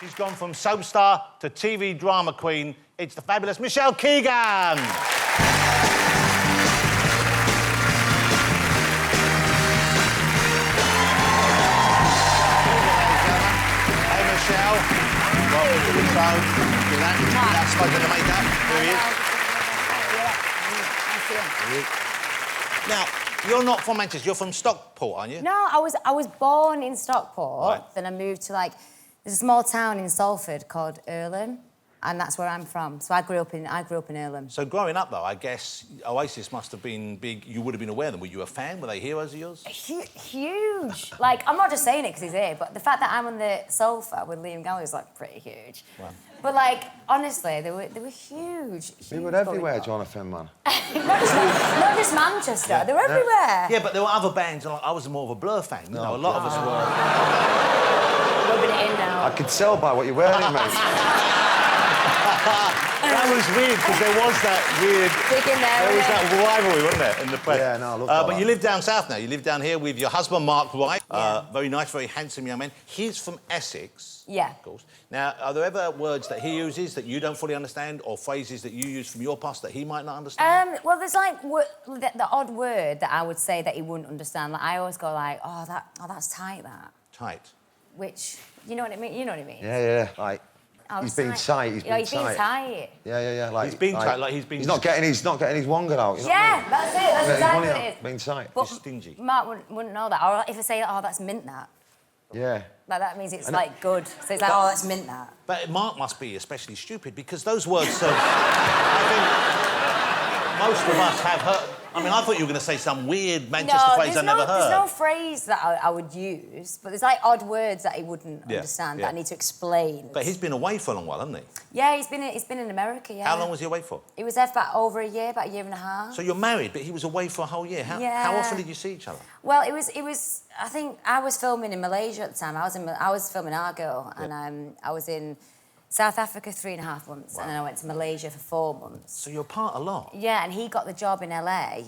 She's gone from soap star to TV drama queen. It's the fabulous Michelle Keegan. Hey, Michelle. Welcome to the show. Do that. Without smoking the makeup. Here he is. Now, you're not from Manchester. You're from Stockport, aren't you? No, I was born in Stockport. Right. Then I moved to there's a small town in Salford called Earlham, and that's where I'm from. So I grew up in Earlham. So growing up, though, I guess Oasis must have been big. You would have been aware of them. Were you a fan? Were they heroes of yours? Huge. I'm not just saying it because he's here, but the fact that I'm on the sofa with Liam Gallagher is pretty huge. Wow. But honestly, they were huge. We were everywhere, Jonathan, man. not just Manchester. Yeah. They were everywhere. Yeah, but there were other bands. I was more of a Blur fan. You know, a lot of us were. Rubbing it in now. I could tell by what you're wearing, mate. That was weird because there was that weird. There was that rivalry, wasn't there, in the press? Yeah, no, I love that. But you live down south now. You live down here with your husband, Mark Wright. Very nice, very handsome young man. He's from Essex. Yeah. Of course. Now, are there ever words that he uses that you don't fully understand, or phrases that you use from your past that he might not understand? Well, there's the odd word that I would say that he wouldn't understand. I always go oh, that's tight, that. Tight. Which, you know what I mean? You know what I mean? Yeah. He's been tight. He's been tight. Yeah. He's been tight. He's not getting his wonga out. You know that's it. That's exactly what it is. Being tight. But he's stingy. Mark wouldn't know that. Or if I say, oh, that's mint that. Yeah. That means it's good. So it's oh, that's mint that. But Mark must be especially stupid because those words. I think most of us have heard. I mean, I thought you were going to say some weird Manchester phrase I never heard. There's no phrase that I would use, but there's odd words that he wouldn't understand that I need to explain. But he's been away for a long while, hasn't he? Yeah, he's been in America. Yeah. How long was he away for? He was there for about a year and a half. So you're married, but he was away for a whole year. How often did you see each other? Well, it was. I think I was filming in Malaysia at the time. I was filming Argo, and I was in South Africa 3.5 months, and then I went to Malaysia for 4 months. So you're apart a lot. Yeah, and he got the job in LA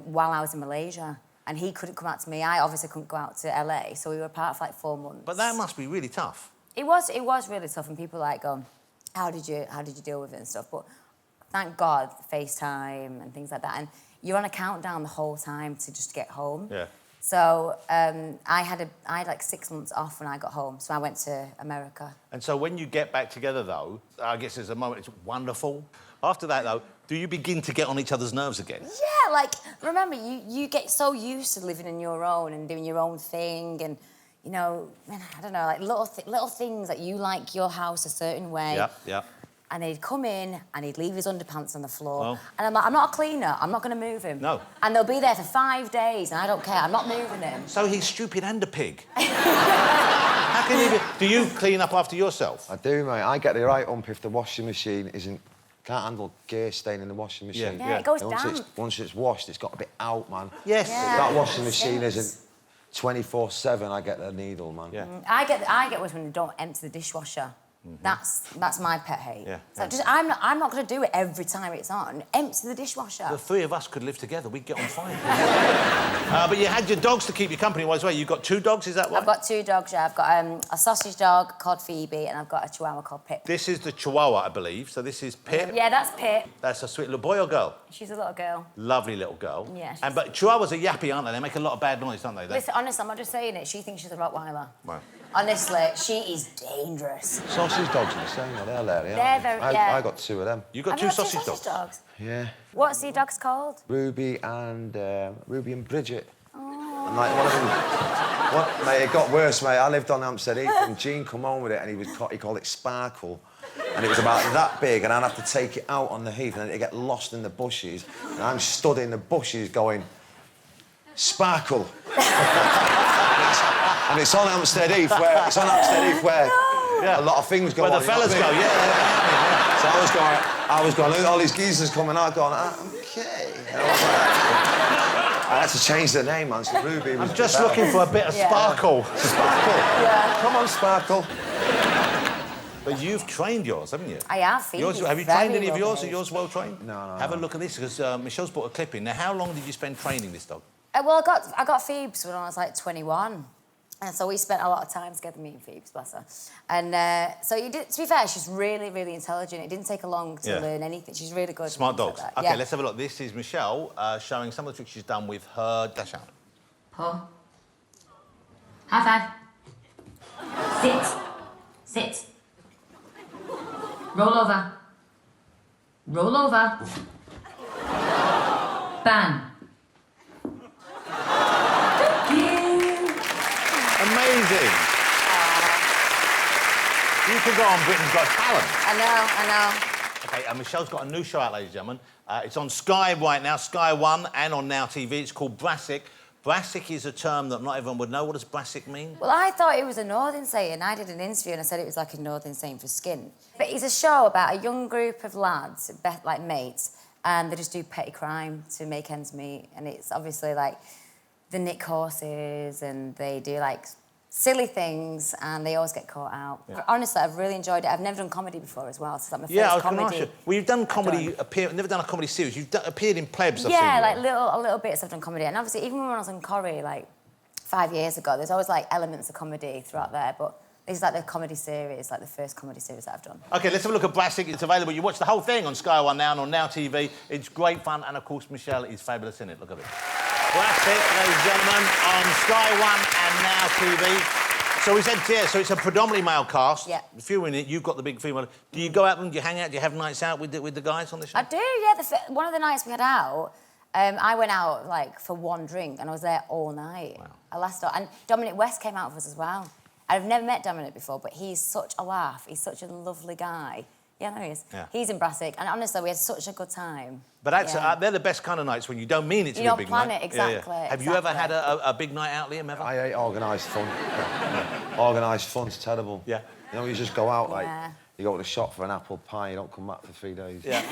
while I was in Malaysia, and he couldn't come out to me. I obviously couldn't go out to LA, so we were apart for 4 months. But that must be really tough. It was really tough, and people go, how did you deal with it and stuff? But thank God, FaceTime and things like that, and you're on a countdown the whole time to just get home. Yeah. So I had 6 months off when I got home, so I went to America. And so when you get back together, though, I guess there's a moment it's wonderful. After that, though, do you begin to get on each other's nerves again? Yeah, remember, you get so used to living on your own and doing your own thing, and I don't know, little things that you like your house a certain way. Yeah. And he'd come in and he'd leave his underpants on the floor. And I'm like, I'm not a cleaner. I'm not going to move him. No. And they'll be there for 5 days, and I don't care. I'm not moving him. So he's stupid and a pig. How can you do you clean up after yourself? I do, mate. I get the right ump if the washing machine can't handle gear stain in the washing machine. Yeah, it goes down. Once it's washed, it's got to be out, man. Yes. If that washing machine isn't 24/7, I get the needle, man. Yeah. I get worse when they don't empty the dishwasher. That's my pet hate. Yeah. So I'm not going to do it every time it's on. Empty the dishwasher. The three of us could live together. We'd get on fine. But you had your dogs to keep you company while well. You've got 2 dogs, is that right? I've got 2 dogs, yeah. I've got a sausage dog called Phoebe, and I've got a chihuahua called Pip. This is the chihuahua, I believe. So this is Pip. Yeah, that's Pip. That's a sweet little boy or girl? She's a little girl. Lovely little girl. Yeah. But chihuahuas are yappy, aren't they? They make a lot of bad noise, don't they? Listen, honestly, I'm not just saying it. She thinks she's a Rottweiler. Right. Honestly, she is dangerous. Sausage dogs are the same, they're hilarious. They're very, I got 2 of them. You got 2 sausage dogs? Yeah. What's your dogs called? Ruby and Bridget. Oh. And one of them... mate, it got worse, mate. I lived on Hampstead Heath and Gene come home with it and he called it Sparkle. And it was about that big and I'd have to take it out on the heath and then it'd get lost in the bushes. And I'm stood in the bushes going, Sparkle. And it's on Hampstead Heath where a lot of things go on. Where the fellas go, yeah. So I was going, look at all these geezers coming out, going, okay. I had to change the name, man, so Ruby was... I'm just looking for a bit of sparkle. Sparkle. Yeah. Come on, Sparkle. But you've trained yours, haven't you? I have. Have you trained any of yours? Are yours well trained? No. Have a look at this, because Michelle's brought a clip in. Now, how long did you spend training this dog? Well, I got Phoebes when I was 21. And so we spent a lot of time together, me and Phoebe, bless her. And so you did, to be fair, she's really, really intelligent. It didn't take her long to learn anything. She's really good. Smart dogs. Like OK, let's have a look. This is Michelle showing some of the tricks she's done with her dash out. Paw. High five. Sit. Sit. Roll over. Roll over. Bang. Amazing. You could go on Britain's Got Talent. I know. OK, and Michelle's got a new show out, ladies and gentlemen. It's on Sky right now, Sky 1, and on Now TV. It's called Brassic. Brassic is a term that not everyone would know. What does Brassic mean? Well, I thought it was a northern saying. I did an interview and I said it was like a northern saying for skin. But it's a show about a young group of lads, like mates, and they just do petty crime to make ends meet. And it's obviously like they nick horses and they do like silly things and they always get caught out. Yeah. Honestly, I've really enjoyed it. I've never done comedy before as well, so it's like my first comedy. Ask you. Well, you've done comedy, never done a comedy series. You've appeared in plebs, I've seen like little bits I've done comedy. And obviously, even when I was in Corrie, like 5 years ago, there's always like elements of comedy throughout there, but this is like the comedy series, like the first comedy series that I've done. OK, let's have a look at Brassic. It's available. You watch the whole thing on Sky 1 now and on Now TV. It's great fun, and of course, Michelle is fabulous in it. Look at it. Brassic, ladies and gentlemen, on Sky 1 and Now TV. So we said, so it's a predominantly male cast. Yeah. If you're in it, you've got the big female. Do you go out and do you hang out? Do you have nights out with the guys on the show? I do, yeah. One of the nights we had out, I went out like for one drink and I was there all night. Wow. I lasted, and Dominic West came out with us as well. I've never met Dominic before, but he's such a laugh. He's such a lovely guy. Yeah, there he is. Yeah. He's in Brassic, and honestly, we had such a good time. But that's, they're the best kind of nights when you don't mean it to be a big night. You don't plan it, exactly. Have you ever had a big night out, Liam, ever? I hate organised fun. Organised fun's terrible. Yeah. You know, you just go out, like, you go to the shop for an apple pie, you don't come back for 3 days. Yeah.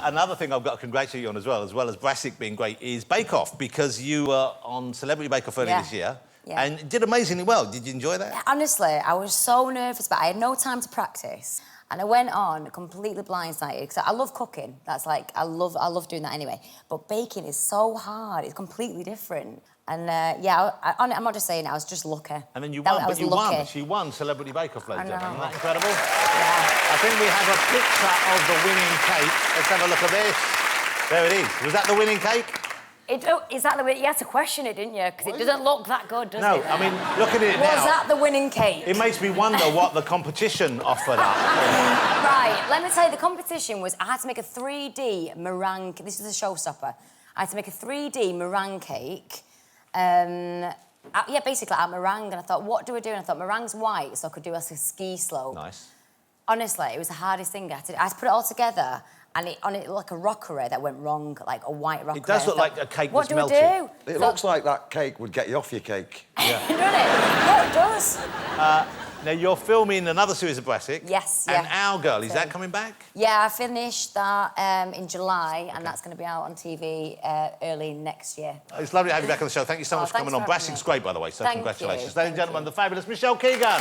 Another thing I've got to congratulate you on as well as Brassic being great, is Bake Off, because you were on Celebrity Bake Off earlier this year. Yeah. And did amazingly well. Did you enjoy that? Honestly, I was so nervous, but I had no time to practice. And I went on completely blindsided, because I love cooking. That's like, I love doing that anyway. But baking is so hard. It's completely different. And I'm not just saying it, I was just lucky. And then you won, but you won. She won Celebrity Bake Off, ladies and gentlemen. Isn't that incredible? Yeah. I think we have a picture of the winning cake. Let's have a look at this. There it is. Was that the winning cake? Is that the way? You had to question it, didn't you? Because it doesn't look that good, does it? No, I mean, look at it now. Was that the winning cake? It makes me wonder what the competition offered up. Right, let me tell you, the competition was I had to make a 3D meringue. This is a showstopper. I had to make a 3D meringue cake. Basically out meringue. And I thought, what do I do? And I thought, meringue's white, so I could do like a ski slope. Nice. Honestly, it was the hardest thing. I had to put it all together. And it looked like a rockery that went wrong, like a white rockery. It does look like a cake that's melted. What do I do? It looks like that cake would get you off your cake. Yeah. Doesn't it? Yeah, it does. Now, you're filming another series of Brassic. Yes, And Our Girl, is that coming back? Yeah, I finished that in July, and that's going to be out on TV early next year. It's lovely to have you back on the show. Thank you so much for coming on. Brassic's great, by the way, so congratulations. You. Ladies and gentlemen, the fabulous Michelle Keegan.